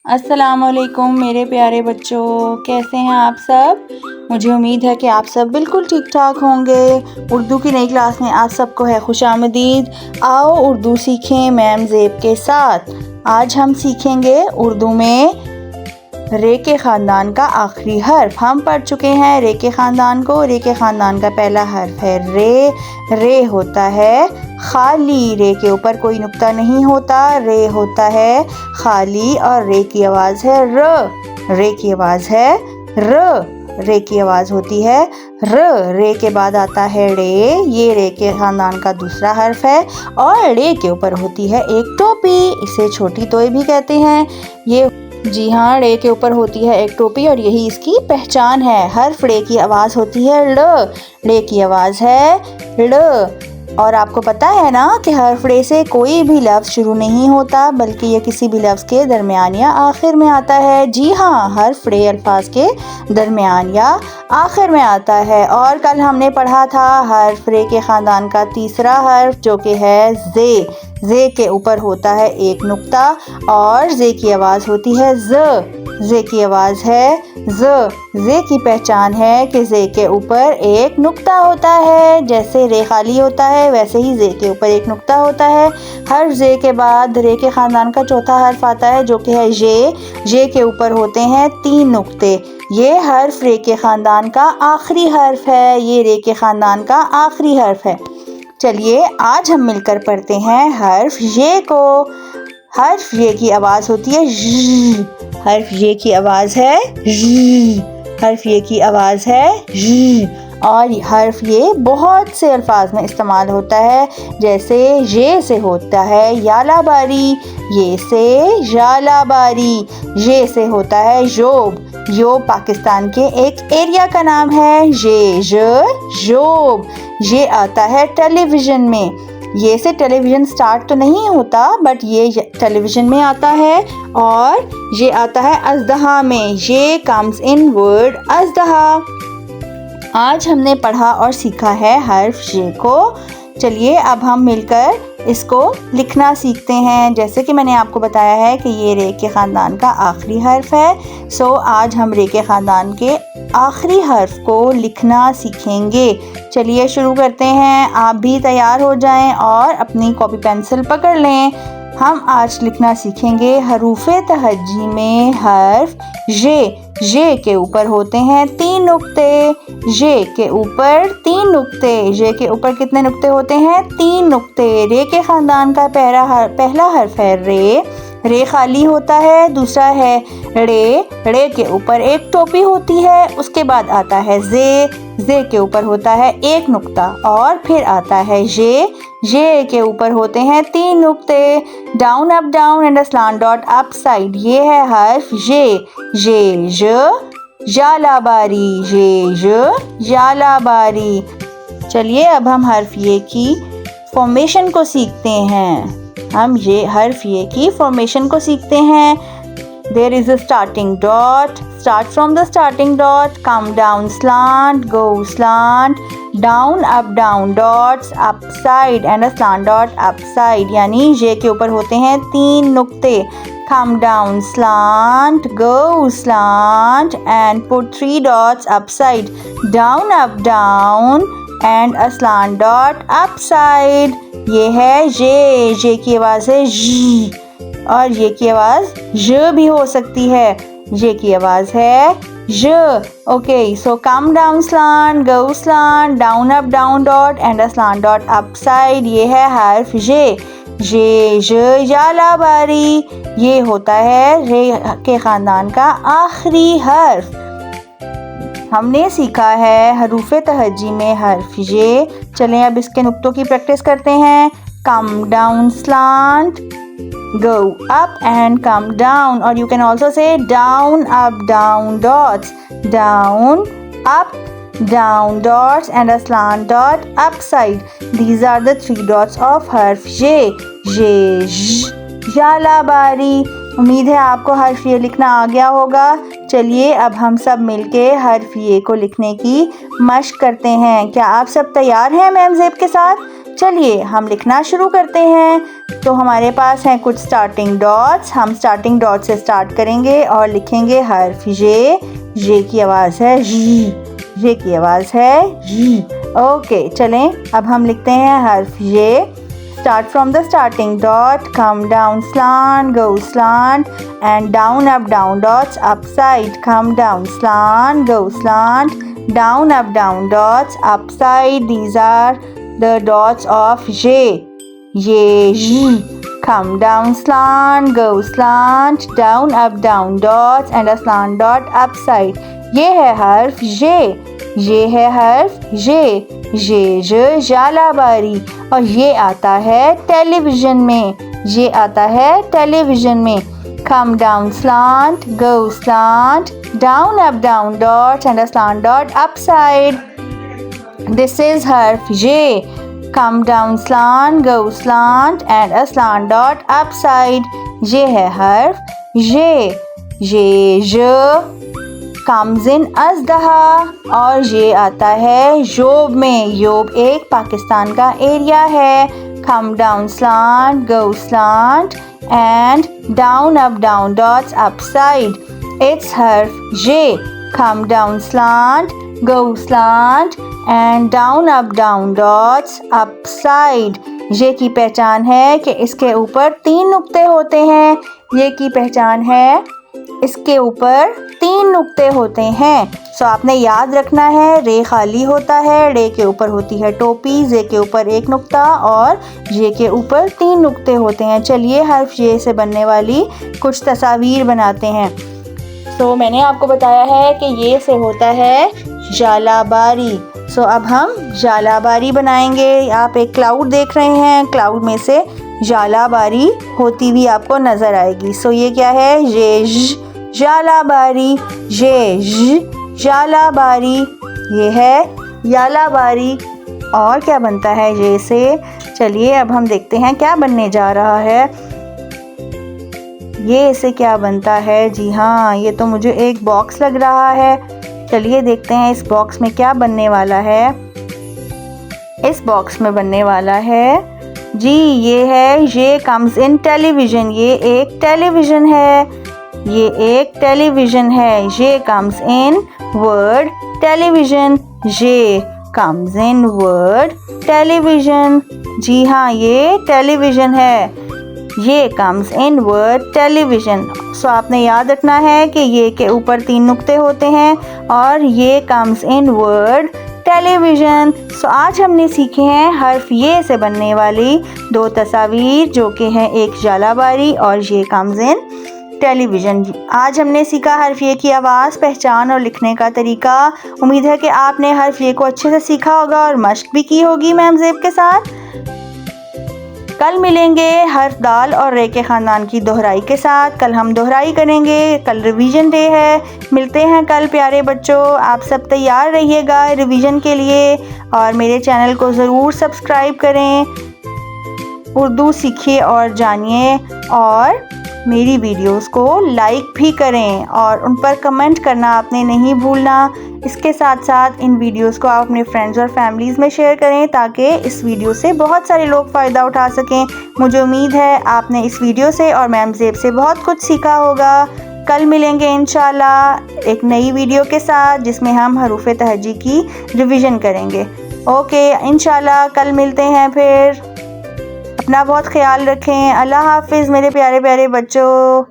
अस्सलामुअलैकुम मेरे प्यारे बच्चों, कैसे हैं आप सब। मुझे उम्मीद है कि आप सब बिल्कुल ठीक ठाक होंगे। उर्दू की नई क्लास में आप सबको है खुशामदीद। आओ उर्दू सीखें मैम ज़ेब के साथ। आज हम सीखेंगे उर्दू में रे के ख़ानदान का आखिरी हर्फ। हम पढ़ चुके हैं रे के ख़ानदान को। रे के ख़ानदान का पहला हर्फ है रे। रे होता है खाली, रे के ऊपर कोई नुक्ता नहीं होता, रे होता है खाली। और रे की आवाज़ है र। रे की आवाज़ है र। रे की आवाज़ होती है र। रे के बाद आता है रे। ये रे के ख़ानदान का दूसरा हर्फ है और रे के ऊपर होती है एक टोपी। इसे छोटी तोय भी कहते हैं। ये जी हाँ, रे के ऊपर होती है एक टोपी और यही इसकी पहचान है। हर्फ रे की आवाज़ होती है ल। रे की आवाज़ है ल। और आपको पता है ना कि हर्फ रे से कोई भी लफ्ज़ शुरू नहीं होता, बल्कि ये किसी भी लफ्ज़ के दरमियान या आखिर में आता है। जी हाँ, हर्फ रे अल्फाज के दरमियान या आखिर में आता है। और कल हमने पढ़ा था हर्फ रे के ख़ानदान का तीसरा हर्फ जो कि है ज़े। ज़े के ऊपर होता है एक नुक्ता और ज़े की आवाज़ होती है ज़। ज़े की आवाज़ है ज़। ज़े की पहचान है कि ज़े के ऊपर एक नुक्ता होता है। जैसे रे खाली होता है वैसे ही ज़े के ऊपर एक नुक्ता होता है। हर्फ ज़े के बाद रे के ख़ानदान का चौथा हर्फ आता है जो कि है ये। ये के ऊपर होते हैं 3 नुक्ते। ये हर्फ रे के ख़ानदान का आखिरी हर्फ है। ये रे के ख़ानदान का आखिरी हर्फ है। चलिए आज हम मिलकर पढ़ते हैं हर्फ ये को। हर्फ ये की आवाज़ होती है ज़। हर्फ ये की आवाज़ है ज़। हर्फ ये की आवाज़ है ज़। और हर्फ ये बहुत से अल्फाज में इस्तेमाल होता है। जैसे ये से होता है यालाबारी, ये से यालाबारी। ये से होता है योब। योब पाकिस्तान के एक एरिया का नाम है। योब। ये आता है टेलीविज़न में। ये से टेलीविज़न स्टार्ट तो नहीं होता बट ये टेलीविज़न में आता है। और ये आता है अज़दहा में। ये कम्स इन वर्ड अज़दहा। आज हमने पढ़ा और सीखा है हर्फ ये को। चलिए अब हम मिलकर इसको लिखना सीखते हैं। जैसे कि मैंने आपको बताया है कि ये रे के ख़ानदान का आखिरी हर्फ है। सो आज हम रे के ख़ानदान के आखिरी हर्फ को लिखना सीखेंगे। चलिए शुरू करते हैं। आप भी तैयार हो जाएं और अपनी कॉपी पेंसिल पकड़ लें। हम आज लिखना सीखेंगे हरूफ़े तहज्जी में हर्फ ये के ऊपर होते हैं 3 नुक्ते। ये के ऊपर 3 नुक्ते। ये के ऊपर कितने नुक्ते होते हैं? 3 नुक्ते। रे के ख़ानदान का पहला हर्फ है रे। रे खाली होता है। दूसरा है रे। रे के ऊपर एक टोपी होती है। उसके बाद आता है ज़े। ज़े के ऊपर होता है एक नुक्ता और फिर आता है ये के ऊपर होते हैं 3 नुक्ते। Down up down and a slant dot up side. ये है हर्फ ये यालाबारी। यालाबारी। चलिए अब हम हर्फ ये की फॉर्मेशन को सीखते हैं। हम ये हर्फ ये की फॉर्मेशन को सीखते हैं। There is a starting dot. Start from the starting dot. Come down slant. Go slant. Down up down dots. Upside and a slant dot upside. यानी ये के ऊपर होते हैं 3 नुक्ते। Come down slant. Go slant and put 3 dots upside. Down up down and a slant dot upside. ये है ये की आवाज़ है ज़। और ये की आवाज़ ज भी हो सकती है। ये की आवाज़ है ज। Okay, so come down slant, go slant, down up down dot and a slant dot up side. ये है हर्फ ये यालाबारी। ये होता है रे के ख़ानदान का आखिरी हर्फ। हमने सीखा है हरूफ़े तहज्जी में हर्फ ये। चलें अब इसके नुक्तों की प्रैक्टिस करते हैं। Come down slant, go up and come down, or you can also say down up down dots. Down up down dots and a slant dot upside. These are the 3 dots of हर्फ ये यालाबारी। उम्मीद है आपको हर्फ ये लिखना आ गया होगा। चलिए अब हम सब मिलके हर्फ ये को लिखने की मशक करते हैं। क्या आप सब तैयार हैं मैम ज़ेब के साथ? चलिए हम लिखना शुरू करते हैं। तो हमारे पास हैं कुछ स्टार्टिंग डॉट्स। हम स्टार्टिंग डॉट से स्टार्ट करेंगे और लिखेंगे हर्फ ये की आवाज़ है ये की आवाज़ है ओके, चलें अब हम लिखते हैं हर्फ ये। Start from the starting dot, come down slant, go slant, and down up down dots upside, come down slant, go slant, down up down dots upside. These are the dots of ye, come down slant, go slant, down up down dots and a slant dot upside. ये है हर्फ ये है हर्फ ये जालाबारी, और ये आता है टेलीविज़न में, ये आता है टेलीविज़न में। Come down slant, go slant, down up down dots and a slant dot upside. This is harf ये। Come down slant, go slant and a slant dot upside. ये है हर्फ ये comes in अज़दहा, और ये आता है योब में। योब एक पाकिस्तान का एरिया है। Come down slant, go slant and down up down dots upside. It's harf ये। Come down slant, go slant and down up down dots upside. ये की पहचान है कि इसके ऊपर 3 नुक्ते होते हैं। ये की पहचान है इसके ऊपर 3 नुक्ते होते हैं। सो आपने याद रखना है, रे खाली होता है, रे के ऊपर होती है टोपी, जे के ऊपर 1 नुक्ता और जे के ऊपर 3 नुक्ते होते हैं। चलिए हर्फ ये से बनने वाली कुछ तस्वीर बनाते हैं। सो मैंने आपको बताया है कि ये से होता है जालाबारी। सो अब हम जालाबारी बनाएंगे। आप एक क्लाउड देख रहे हैं, क्लाउड में से जालाबारी होती हुई आपको नज़र आएगी। सो ये क्या है ये जालाबारी, ये जालाबारी, ये है यालाबारी। और क्या बनता है ये से? चलिए अब हम देखते हैं क्या बनने जा रहा है। ये से क्या बनता है? जी हाँ, ये तो मुझे एक बॉक्स लग रहा है। चलिए देखते हैं इस बॉक्स में क्या बनने वाला है। इस बॉक्स में बनने वाला है जी ये है ये कम्स इन टेलीविज़न। ये एक टेलीविज़न है, ये एक टेलीविज़न है। ये कम्स इन वर्ड टेलीविज़न, ये कम्स इन वर्ड टेलीविज़न। जी हाँ, ये टेलीविज़न है, ये कम्स इन वर्ड टेलीविज़न। सो आपने याद रखना है कि ये के ऊपर 3 नुक्ते होते हैं और ये कम्स इन वर्ड टेलीविज़न। सो आज हमने सीखे हैं हर्फ ये से बनने वाली 2 तस्वीर, जो कि हैं एक जालाबारी और ये कम्स इन टेलीविज़न। आज हमने सीखा हर्फ ये की आवाज़, पहचान और लिखने का तरीका। उम्मीद है कि आपने हर्फ ये को अच्छे से सीखा होगा और मश्क भी की होगी मैम ज़ेब के साथ। कल मिलेंगे हर्फ दाल और रे के ख़ानदान की दोहराई के साथ। कल हम दोहराई करेंगे, कल रिवीजन डे है। मिलते हैं कल प्यारे बच्चों। आप सब तैयार रहिएगा रिवीजन के लिए और मेरे चैनल को ज़रूर सब्सक्राइब करें। उर्दू सीखिए और जानिए, और मेरी वीडियोस को लाइक भी करें और उन पर कमेंट करना आपने नहीं भूलना। इसके साथ साथ इन वीडियोस को आप अपने फ्रेंड्स और फैमिलीज़ में शेयर करें ताकि इस वीडियो से बहुत सारे लोग फ़ायदा उठा सकें। मुझे उम्मीद है आपने इस वीडियो से और मैम ज़ेब से बहुत कुछ सीखा होगा। कल मिलेंगे इंशाल्लाह एक नई वीडियो के साथ जिसमें हम हरूफ तहजी की रिवीजन करेंगे। ओके, इंशाल्लाह कल मिलते हैं फिर। अपना बहुत ख्याल रखें। अल्लाह हाफिज़ मेरे प्यारे प्यारे बच्चों।